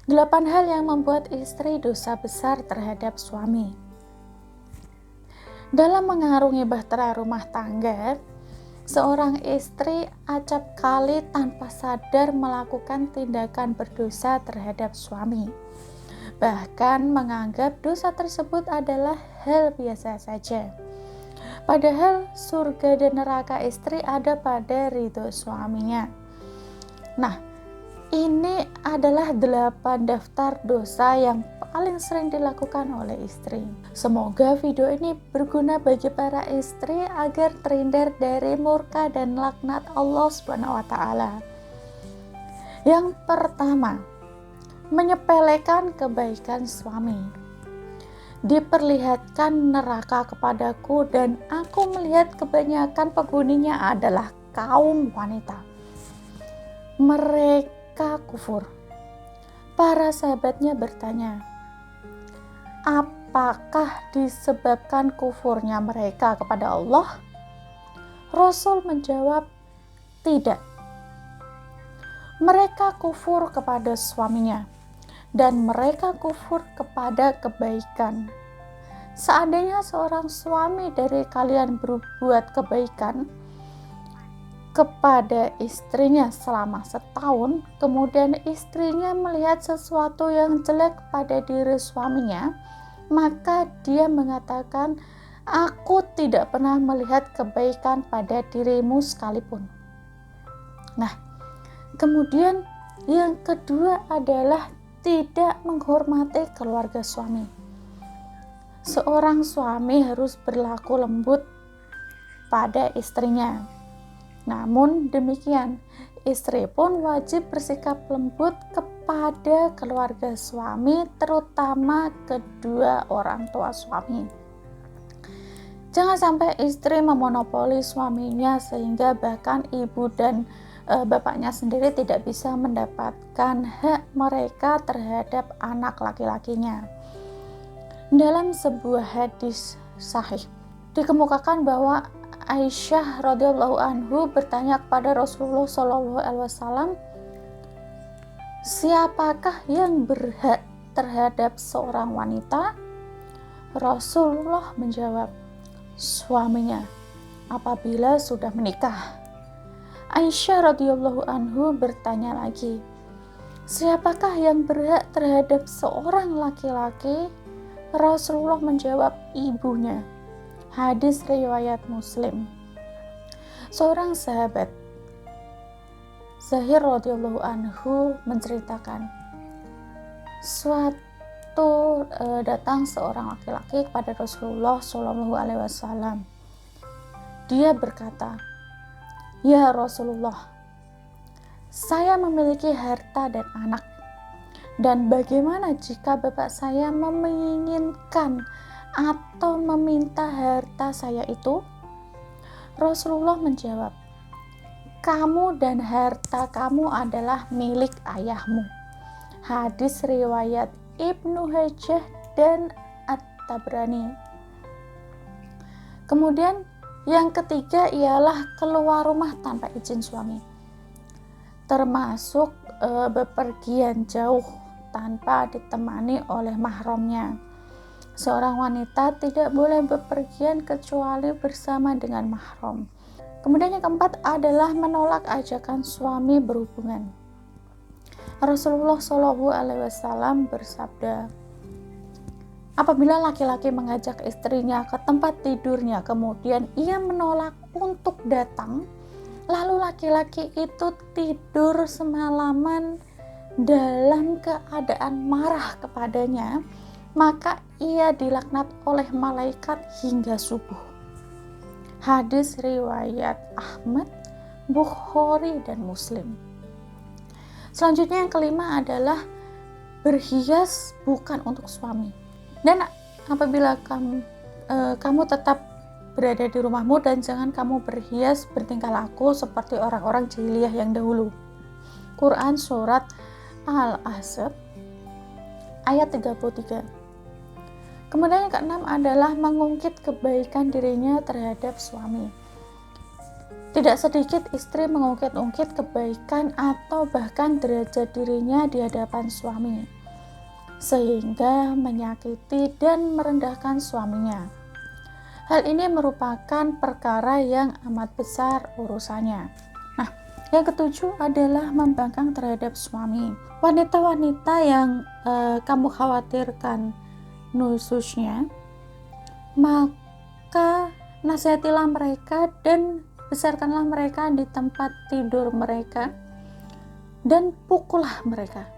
8 hal yang membuat istri dosa besar terhadap suami. Dalam mengarungi bahtera rumah tangga, seorang istri acap kali tanpa sadar melakukan tindakan berdosa terhadap suami. Bahkan menganggap dosa tersebut adalah hal biasa saja. Padahal surga dan neraka istri ada pada ridho suaminya. Nah, ini adalah 8 daftar dosa yang paling sering dilakukan oleh istri. Semoga video ini berguna bagi para istri agar terhindar dari murka dan laknat Allah Subhanahu wa taala. Yang pertama, menyepelekan kebaikan suami. Diperlihatkan neraka kepadaku dan aku melihat kebanyakan penghuninya adalah kaum wanita. Mereka kufur. Para sahabatnya bertanya, apakah disebabkan kufurnya mereka kepada Allah? Rasul menjawab, tidak. Mereka kufur kepada suaminya dan mereka kufur kepada kebaikan. Seandainya seorang suami dari kalian berbuat kebaikan kepada istrinya selama setahun, kemudian istrinya melihat sesuatu yang jelek pada diri suaminya, maka dia mengatakan, aku tidak pernah melihat kebaikan pada dirimu sekalipun. Nah, kemudian yang kedua adalah tidak menghormati keluarga suami. Seorang suami harus berlaku lembut pada istrinya. Namun demikian, istri pun wajib bersikap lembut kepada keluarga suami, terutama kedua orang tua suami. Jangan sampai istri memonopoli suaminya sehingga bahkan ibu dan bapaknya sendiri tidak bisa mendapatkan hak mereka terhadap anak laki-lakinya. Dalam sebuah hadis sahih dikemukakan bahwa Aisyah radhiyallahu anhu bertanya kepada Rasulullah shallallahu alaihi wasallam, siapakah yang berhak terhadap seorang wanita? Rasulullah menjawab, suaminya apabila sudah menikah. Aisyah radhiyallahu anhu bertanya lagi, siapakah yang berhak terhadap seorang laki-laki? Rasulullah menjawab, ibunya. Hadis riwayat Muslim. Seorang sahabat, Zahir radhiyallahu anhu, menceritakan, suatu datang seorang laki-laki kepada Rasulullah Shallallahu alaihi wasallam. Dia berkata, ya Rasulullah, saya memiliki harta dan anak, dan bagaimana jika bapak saya menginginkan atau meminta harta saya itu? Rasulullah menjawab, kamu dan harta kamu adalah milik ayahmu. Hadis riwayat Ibnu Hajjah dan At-Tabrani. Kemudian yang ketiga ialah keluar rumah tanpa izin suami, termasuk bepergian jauh tanpa ditemani oleh mahramnya. Seorang wanita tidak boleh bepergian kecuali bersama dengan mahram. Kemudian yang keempat adalah menolak ajakan suami berhubungan. Rasulullah Shallallahu alaihi wasallam bersabda, apabila laki-laki mengajak istrinya ke tempat tidurnya, kemudian ia menolak untuk datang, lalu laki-laki itu tidur semalaman dalam keadaan marah kepadanya, maka ia dilaknat oleh malaikat hingga subuh. Hadis riwayat Ahmad, Bukhari, dan Muslim. Selanjutnya yang kelima adalah berhias bukan untuk suami. Dan apabila kamu tetap berada di rumahmu dan jangan kamu berhias bertingkah laku seperti orang-orang jahiliyah yang dahulu. Quran surat Al-Ahzab ayat 33. Kemudian yang keenam adalah mengungkit kebaikan dirinya terhadap suami. Tidak sedikit istri mengungkit-ungkit kebaikan atau bahkan derajat dirinya di hadapan suami, sehingga menyakiti dan merendahkan suaminya. Hal ini merupakan perkara yang amat besar urusannya. Nah, yang ketujuh adalah membangkang terhadap suami. Wanita-wanita yang kamu khawatirkan nusyuznya, maka nasihatilah mereka dan besarkanlah mereka di tempat tidur mereka dan pukullah mereka.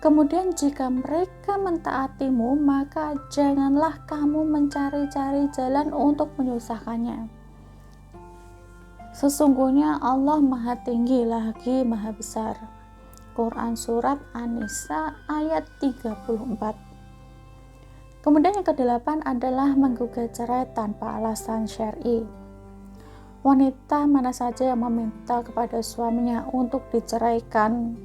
Kemudian jika mereka mentaatimu, maka janganlah kamu mencari-cari jalan untuk menyusahkannya. Sesungguhnya Allah Maha Tinggi lagi Maha Besar. Quran Surat An-Nisa ayat 34. Kemudian yang kedelapan adalah menggugat cerai tanpa alasan syar'i. Wanita mana saja yang meminta kepada suaminya untuk diceraikan,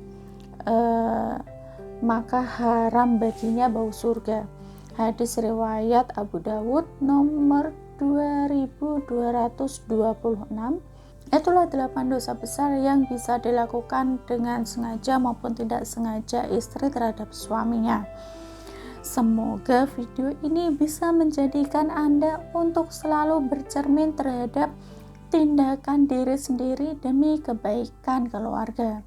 maka haram baginya bau surga. Hadis riwayat Abu Dawud nomor 2226. Itulah 8 dosa besar yang bisa dilakukan dengan sengaja maupun tidak sengaja istri terhadap suaminya. Semoga video ini bisa menjadikan Anda untuk selalu bercermin terhadap tindakan diri sendiri demi kebaikan keluarga.